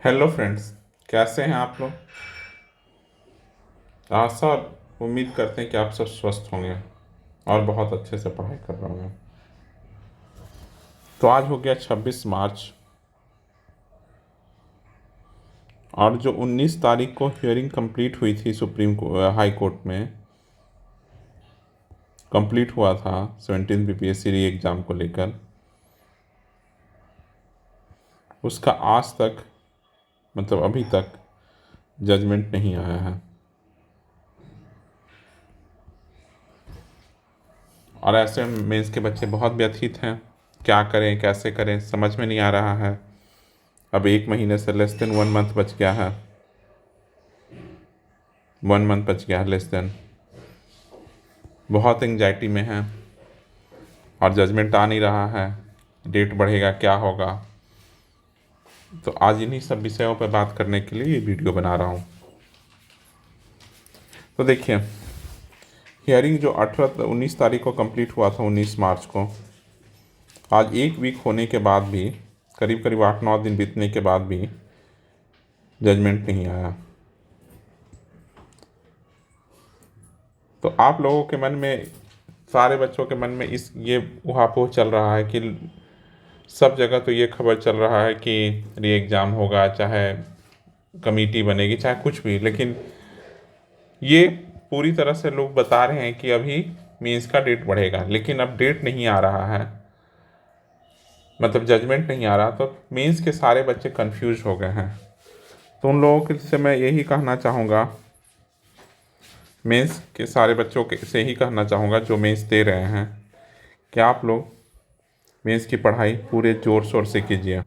Hello friends, कैसे हैं आप लोग। आशा और उम्मीद करते हैं कि आप सब स्वस्थ होंगे और बहुत अच्छे से पढ़ाई कर रहे होंगे। तो आज हो गया 26 मार्च, और जो 19 तारीख को हियरिंग कंप्लीट हुई थी हाई कोर्ट में, कंप्लीट हुआ था 17 बीपीएससी री एग्ज़ाम को लेकर। उसका आज तक मतलब अभी तक जजमेंट नहीं आया है, और ऐसे मेंस के बच्चे बहुत व्यथित हैं। क्या करें, कैसे करें, समझ में नहीं आ रहा है। अब 1 महीने से लेस देन 1 मंथ बच गया है, 1 मंथ बच गया है लेस देन। बहुत एंग्जाइटी में है और जजमेंट आ नहीं रहा है। डेट बढ़ेगा, क्या होगा। तो आज इन्हीं सब विषयों पर बात करने के लिए ये वीडियो बना रहा हूँ। तो देखिए, हियरिंग जो 19 तारीख को कंप्लीट हुआ था, 19 मार्च को, आज 1 वीक होने के बाद भी, करीब करीब 8-9 दिन बीतने के बाद भी जजमेंट नहीं आया। तो आप लोगों के मन में, सारे बच्चों के मन में ये उहापोह चल रहा है कि सब जगह तो ये खबर चल रहा है कि री एग्ज़ाम होगा, चाहे कमेटी बनेगी, चाहे कुछ भी, लेकिन ये पूरी तरह से लोग बता रहे हैं कि अभी मेंस का डेट बढ़ेगा, लेकिन अब डेट नहीं आ रहा है, मतलब जजमेंट नहीं आ रहा। तो मेंस के सारे बच्चे कंफ्यूज हो गए हैं। तो उन लोगों के से मैं यही कहना चाहूँगा, मेंस के सारे बच्चों के से ही कहना चाहूँगा जो मेंस दे रहे हैं, कि आप लोग मेंस की पढ़ाई पूरे ज़ोर शोर से कीजिए।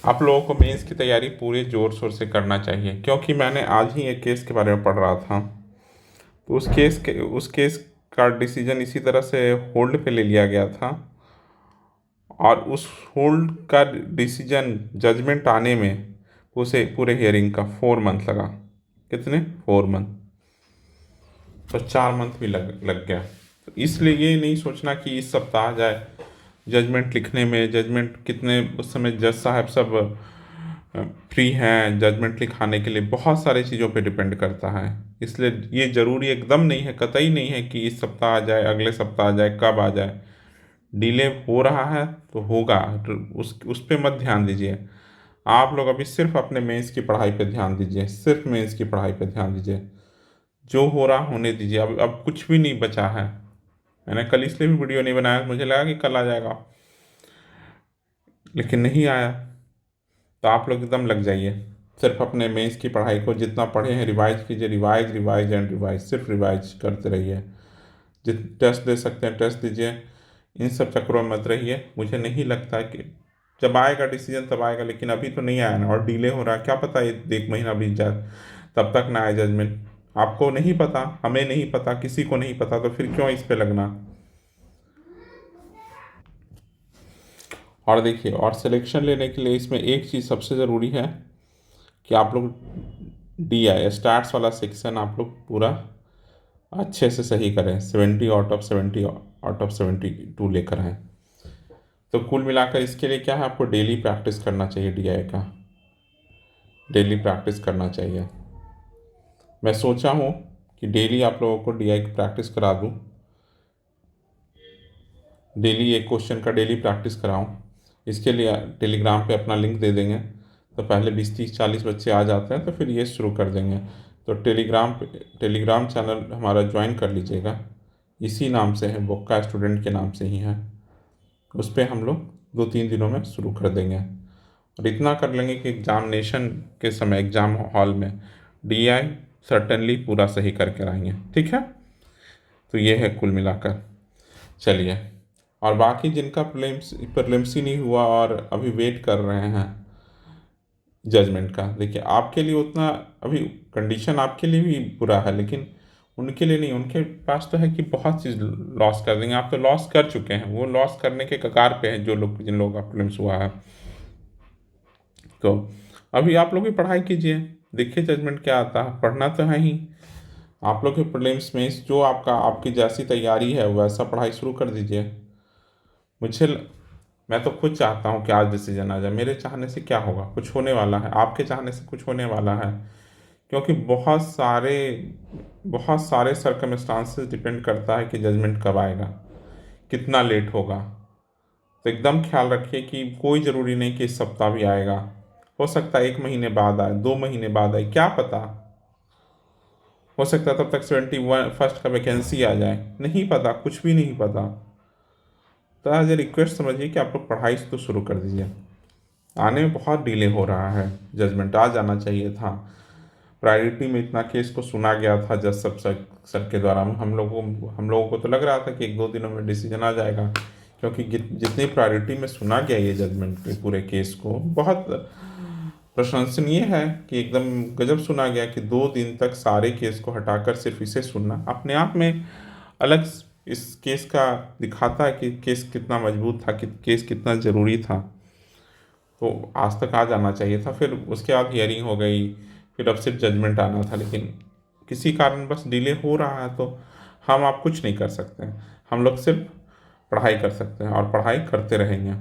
आप लोगों को मेंस की तैयारी पूरे ज़ोर शोर से करना चाहिए, क्योंकि मैंने आज ही एक केस के बारे में पढ़ रहा था। तो उस केस का डिसीजन इसी तरह से होल्ड पे ले लिया गया था, और उस होल्ड का डिसीजन जजमेंट आने में उसे पूरे हियरिंग का 4 मंथ लगा। कितने? 4 मंथ। तो 4 मंथ भी लग गया। तो इसलिए ये नहीं सोचना कि इस सप्ताह जाए जजमेंट लिखने में। जजमेंट कितने उस समय जज साहब सब फ्री हैं जजमेंट लिखाने के लिए, बहुत सारी चीज़ों पे डिपेंड करता है। इसलिए ये ज़रूरी एकदम नहीं है, कतई नहीं है कि इस सप्ताह आ जाए, अगले सप्ताह आ जाए, कब आ जाए। डिले हो रहा है तो होगा, तो उस पे मत ध्यान दीजिए। आप लोग अभी सिर्फ अपने मेंस की पढ़ाई पे ध्यान दीजिए, सिर्फ मेंस की पढ़ाई पे ध्यान दीजिए। जो हो रहा होने दीजिए। अब कुछ भी नहीं बचा है। मैंने कल इसलिए भी वीडियो नहीं बनाया, मुझे लगा कि कल आ जाएगा, लेकिन नहीं आया। तो आप लोग एकदम लग जाइए, सिर्फ अपने मेंस की पढ़ाई को जितना पढ़े हैं रिवाइज कीजिए। रिवाइज रिवाइज एंड रिवाइज, सिर्फ रिवाइज करते रहिए। जित टेस्ट दे सकते हैं टेस्ट दीजिए, इन सब चक्करों में मत रहिए। मुझे नहीं लगता कि जब आएगा डिसीजन तब आएगा, लेकिन अभी तो नहीं आया ना, और डिले हो रहा है। क्या पता ये 1 महीना बीत जाए, तब तक ना आए जजमेंट। आपको नहीं पता, हमें नहीं पता, किसी को नहीं पता, तो फिर क्यों इस पे लगना। और देखिए, और सिलेक्शन लेने के लिए इसमें एक चीज़ सबसे ज़रूरी है कि आप लोग DI स्टार्ट्स वाला सेक्शन आप लोग पूरा अच्छे से सही करें। 70 आउट ऑफ 72 लेकर आएँ। तो कुल मिलाकर इसके लिए क्या है, आपको डेली प्रैक्टिस करना चाहिए। DI का डेली प्रैक्टिस करना चाहिए। मैं सोचा हूँ कि डेली आप लोगों को DI की प्रैक्टिस करा दूँ, डेली एक क्वेश्चन का डेली प्रैक्टिस कराऊँ। इसके लिए टेलीग्राम पे अपना लिंक दे देंगे, तो पहले 20-30-40 बच्चे आ जाते हैं, तो फिर ये शुरू कर देंगे। तो टेलीग्राम चैनल हमारा ज्वाइन कर लीजिएगा। इसी नाम से है, बोक्का स्टूडेंट के नाम से ही है। उस पर हम लोग 2-3 दिनों में शुरू कर देंगे, और इतना कर लेंगे कि एग्जामिनेशन के समय एग्ज़ाम हॉल में DI सर्टेनली पूरा सही करके आएंगे। ठीक है। तो ये है कुल मिलाकर। चलिए, और बाकी जिनका प्रीलिम्स ही नहीं हुआ और अभी वेट कर रहे हैं जजमेंट का, देखिए आपके लिए उतना अभी कंडीशन आपके लिए भी बुरा है, लेकिन उनके लिए नहीं। उनके पास तो है कि बहुत चीज़ लॉस कर देंगे। आप तो लॉस कर चुके हैं, वो लॉस करने के कगार पे हैं जिन लोगों का प्रीलिम्स हुआ है। तो अभी आप लोग भी पढ़ाई कीजिए, देखिए जजमेंट क्या आता है। पढ़ना तो है ही। आप लोग के प्रीलिम्स में जो आपकी जैसी तैयारी है वैसा पढ़ाई शुरू कर दीजिए। मुझे मैं तो खुद चाहता हूँ कि आज डिसीजन आ जाए। मेरे चाहने से क्या होगा, कुछ होने वाला है? आपके चाहने से कुछ होने वाला है? क्योंकि बहुत सारे सर्कमस्टांसेस डिपेंड करता है कि जजमेंट कब आएगा, कितना लेट होगा। तो एकदम ख्याल रखिए कि कोई ज़रूरी नहीं कि इस सप्ताह भी आएगा। हो सकता है 1 महीने बाद आए, 2 महीने बाद आए, क्या पता। हो सकता है तब तक 71st का वैकेंसी आ जाए, नहीं पता, कुछ भी नहीं पता। तो एज ए रिक्वेस्ट समझिए कि आप लोग पढ़ाई तो शुरू कर दीजिए। आने में बहुत डिले हो रहा है, जजमेंट आ जाना चाहिए था। प्रायोरिटी में इतना केस को सुना गया था जज सब सर के द्वारा। हम लोगों को तो लग रहा था कि 1-2 दिनों में डिसीजन आ जाएगा, क्योंकि जितनी प्रायोरिटी में सुना गया ये जजमेंट के पूरे केस को, बहुत प्रशंसनीय है कि एकदम गजब सुना गया कि 2 दिन तक सारे केस को हटाकर सिर्फ इसे सुनना अपने आप में अलग इस केस का दिखाता है कि केस कितना मजबूत था, कि केस कितना ज़रूरी था। तो आज तक आ जाना चाहिए था। फिर उसके बाद हियरिंग हो गई, फिर अब सिर्फ जजमेंट आना था, लेकिन किसी कारण बस डिले हो रहा है। तो हम आप कुछ नहीं कर सकते हैं, हम लोग सिर्फ पढ़ाई कर सकते हैं और पढ़ाई करते रहेंगे।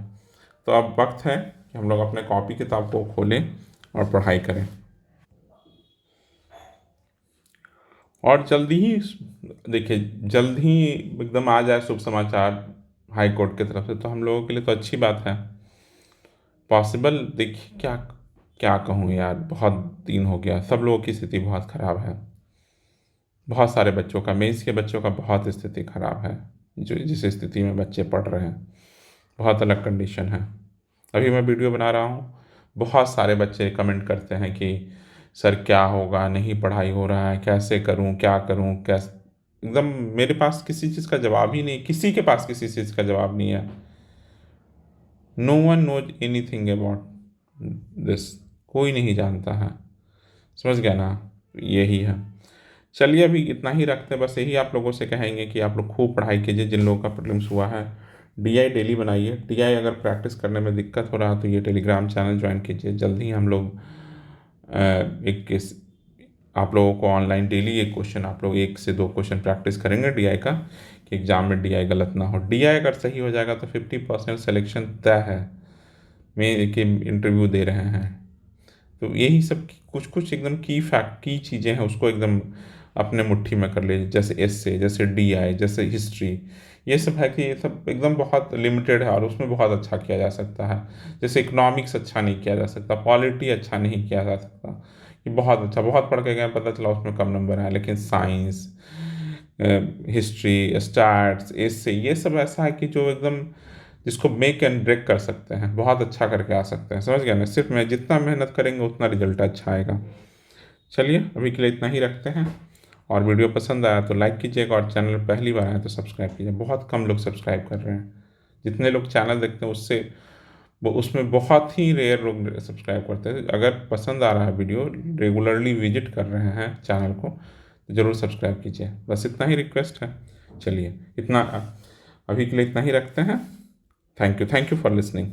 तो अब वक्त है कि हम लोग अपने कॉपी किताब को खोलें और पढ़ाई करें। और जल्दी ही, देखिए, जल्द ही एकदम आ जाए शुभ समाचार हाई कोर्ट की तरफ से, तो हम लोगों के लिए तो अच्छी बात है। पॉसिबल, देखिए क्या क्या कहूँ यार, बहुत दिन हो गया, सब लोगों की स्थिति बहुत ख़राब है। बहुत सारे बच्चों का, मेंस के बच्चों का बहुत स्थिति ख़राब है। जो जिस स्थिति में बच्चे पढ़ रहे हैं, बहुत अलग कंडीशन है। अभी मैं वीडियो बना रहा हूँ, बहुत सारे बच्चे कमेंट करते हैं कि सर क्या होगा, नहीं पढ़ाई हो रहा है, कैसे करूँ, क्या करूँ, कैसे। एकदम मेरे पास किसी चीज़ का जवाब ही नहीं, किसी के पास किसी चीज़ का जवाब नहीं है। No one knows anything about this, कोई नहीं जानता है। समझ गया ना? यही है। चलिए अभी इतना ही रखते हैं, बस यही आप लोगों से कहेंगे कि आप लोग खूब पढ़ाई कीजिए। जिन लोगों का प्रीलिम्स हुआ है, डीआई डेली बनाइए। डीआई अगर प्रैक्टिस करने में दिक्कत हो रहा है तो ये टेलीग्राम चैनल ज्वाइन कीजिए। जल्द ही हम लोग एक किस आप लोगों को ऑनलाइन डेली एक क्वेश्चन, आप लोग 1 से 2 क्वेश्चन प्रैक्टिस करेंगे डीआई का, कि एग्ज़ाम में डीआई गलत ना हो। डीआई अगर सही हो जाएगा तो 50% सिलेक्शन तय है। मैं एक इंटरव्यू दे रहे हैं। तो यही सब कुछ कुछ एकदम की चीज़ें हैं, उसको एकदम अपने मुट्ठी में कर लीजिए। जैसे एसए, जैसे डीआई, जैसे हिस्ट्री, ये सब है कि ये सब एकदम बहुत लिमिटेड है और उसमें बहुत अच्छा किया जा सकता है। जैसे इकोनॉमिक्स अच्छा नहीं किया जा सकता, पॉलिटी अच्छा नहीं किया जा सकता, कि बहुत अच्छा, बहुत पढ़ के गए, पता चला उसमें कम नंबर आए। लेकिन साइंस, हिस्ट्री, स्टैट्स, एसए, ये सब ऐसा है कि जो एकदम जिसको मेक एंड ब्रेक कर सकते हैं, बहुत अच्छा करके आ सकते हैं। समझ गया ना? सिर्फ मैं जितना मेहनत करेंगे उतना रिजल्ट अच्छा आएगा। चलिए अभी के लिए इतना ही रखते हैं। और वीडियो पसंद आया तो लाइक कीजिएगा, और चैनल पहली बार आए तो सब्सक्राइब कीजिए। बहुत कम लोग सब्सक्राइब कर रहे हैं। जितने लोग चैनल देखते हैं उससे उसमें बहुत ही रेयर लोग सब्सक्राइब करते हैं। अगर पसंद आ रहा है वीडियो, रेगुलरली विजिट कर रहे हैं चैनल को, तो ज़रूर सब्सक्राइब कीजिए। बस इतना ही रिक्वेस्ट है। चलिए इतना, अभी के लिए इतना ही रखते हैं। Thank you for listening.